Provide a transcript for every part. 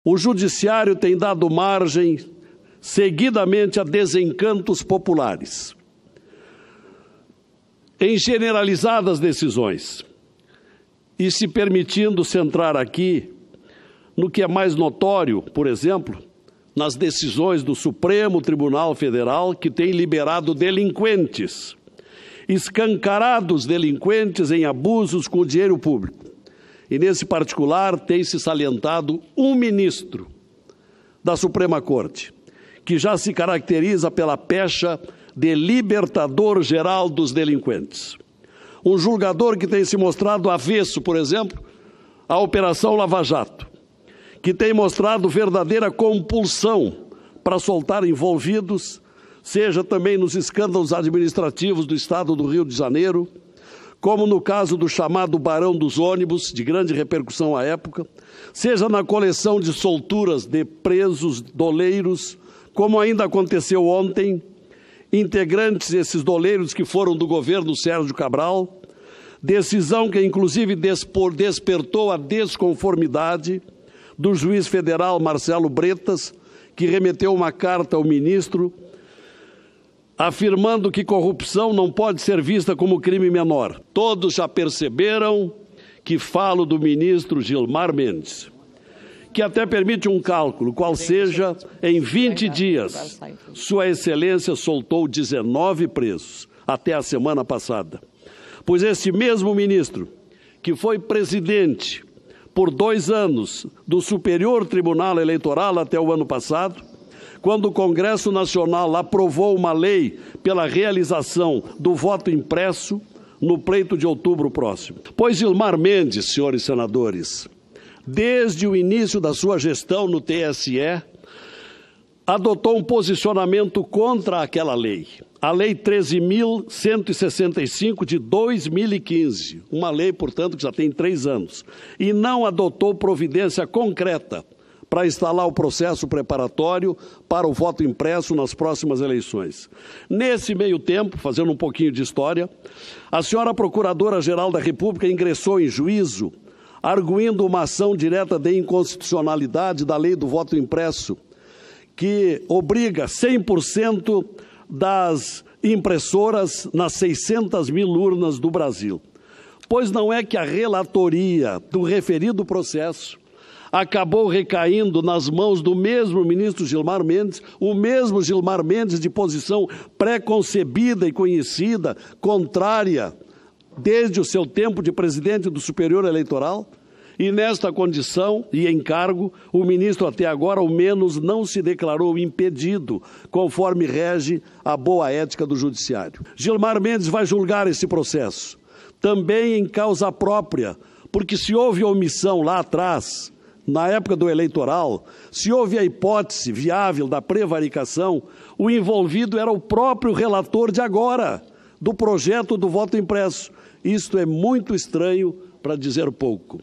O judiciário tem dado margem seguidamente a desencantos populares, em generalizadas decisões, e se permitindo centrar aqui no que é mais notório, por exemplo, nas decisões do Supremo Tribunal Federal, que tem liberado delinquentes, escancarados delinquentes em abusos com o dinheiro público. E, nesse particular, tem se salientado um ministro da Suprema Corte, que já se caracteriza pela pecha de libertador geral dos delinquentes. Um julgador que tem se mostrado avesso, por exemplo, à Operação Lava Jato, que tem mostrado verdadeira compulsão para soltar envolvidos, seja também nos escândalos administrativos do Estado do Rio de Janeiro, como no caso do chamado Barão dos Ônibus, de grande repercussão à época, seja na coleção de solturas de presos doleiros, como ainda aconteceu ontem, integrantes desses doleiros que foram do governo Sérgio Cabral, decisão que inclusive despertou a desconformidade do juiz federal Marcelo Bretas, que remeteu uma carta ao ministro afirmando que corrupção não pode ser vista como crime menor. Todos já perceberam que falo do ministro Gilmar Mendes, que até permite um cálculo, qual seja, em 20 dias, Sua Excelência soltou 19 presos, até a semana passada. Pois esse mesmo ministro, que foi presidente por 2 anos do Superior Tribunal Eleitoral até o ano passado, quando o Congresso Nacional aprovou uma lei pela realização do voto impresso no pleito de outubro próximo. Pois Gilmar Mendes, senhores senadores, desde o início da sua gestão no TSE, adotou um posicionamento contra aquela lei, a Lei 13.165 de 2015, uma lei, portanto, que já tem 3 anos, e não adotou providência concreta para instalar o processo preparatório para o voto impresso nas próximas eleições. Nesse meio tempo, fazendo um pouquinho de história, a senhora Procuradora-Geral da República ingressou em juízo, arguindo uma ação direta de inconstitucionalidade da lei do voto impresso, que obriga 100% das impressoras nas 600 mil urnas do Brasil. Pois não é que a relatoria do referido processo acabou recaindo nas mãos do mesmo ministro Gilmar Mendes, o mesmo Gilmar Mendes de posição pré-concebida e conhecida, contrária, desde o seu tempo de presidente do Superior Eleitoral? E nesta condição e encargo, o ministro até agora, ao menos, não se declarou impedido, conforme rege a boa ética do Judiciário. Gilmar Mendes vai julgar esse processo, também em causa própria, porque se houve omissão lá atrás, na época do eleitoral, se houve a hipótese viável da prevaricação, o envolvido era o próprio relator de agora, do projeto do voto impresso. Isto é muito estranho, para dizer pouco.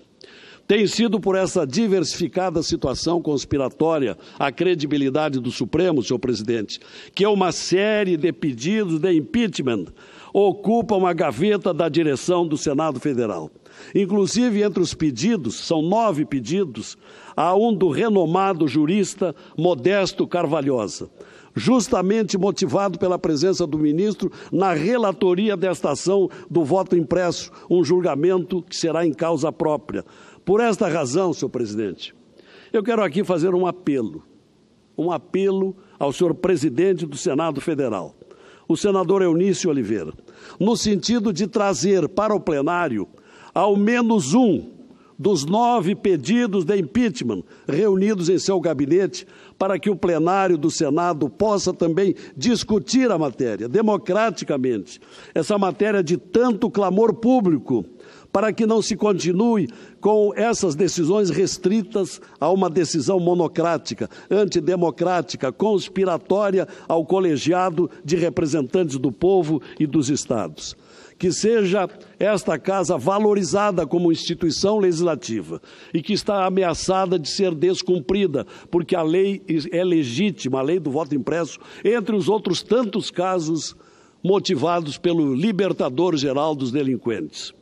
Tem sido por essa diversificada situação conspiratória a credibilidade do Supremo, senhor presidente, que uma série de pedidos de impeachment ocupam a gaveta da direção do Senado Federal. Inclusive, entre os pedidos, são 9 pedidos, há um do renomado jurista Modesto Carvalhosa, justamente motivado pela presença do ministro na relatoria desta ação do voto impresso, um julgamento que será em causa própria. Por esta razão, senhor presidente, eu quero aqui fazer um apelo ao senhor presidente do Senado Federal, o senador Eunício Oliveira, no sentido de trazer para o plenário ao menos um dos 9 pedidos de impeachment reunidos em seu gabinete, para que o plenário do Senado possa também discutir a matéria, democraticamente, essa matéria de tanto clamor público, para que não se continue com essas decisões restritas a uma decisão monocrática, antidemocrática, conspiratória ao colegiado de representantes do povo e dos estados. Que seja esta casa valorizada como instituição legislativa e que está ameaçada de ser descumprida, porque a lei é legítima, a lei do voto impresso, entre os outros tantos casos motivados pelo libertador geral dos delinquentes.